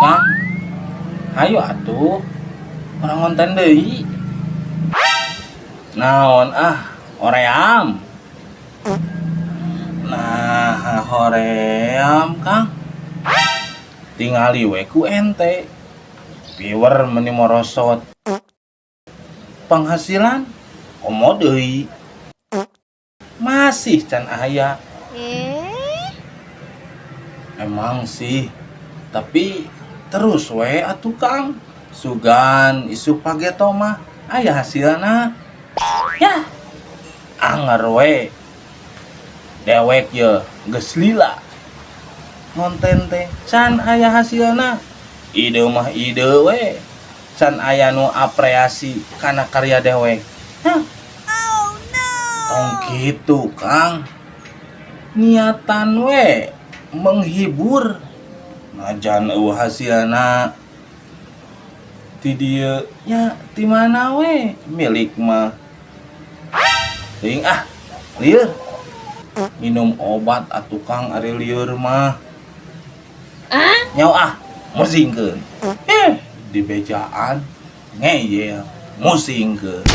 Kang, hayu atuh orang ngonten deui. Naon hoream. Nah, hoream Kang. Tingali we ku ente. Piwer meuni morosot. Penghasilan komo deui. Masih can aya. Emang sih, tapi terus we atuh Kang. Sugan isu pageto mah aya hasilna. Yah, anger we. Dewek ye geus lila. Ngonten teh can aya hasilna. Ide mah ide we. Can aya nu apresiasi kana karya dewek. Hah. Oh no. Tong kitu Kang. Niatan we menghibur. Najan hasilna ti dieu nya ti mana we milik mah. Ting lieur. Minum obat atuh Kang ari lieur mah. Nyau musingkeun. Di bejaan ngeyel musingkeun.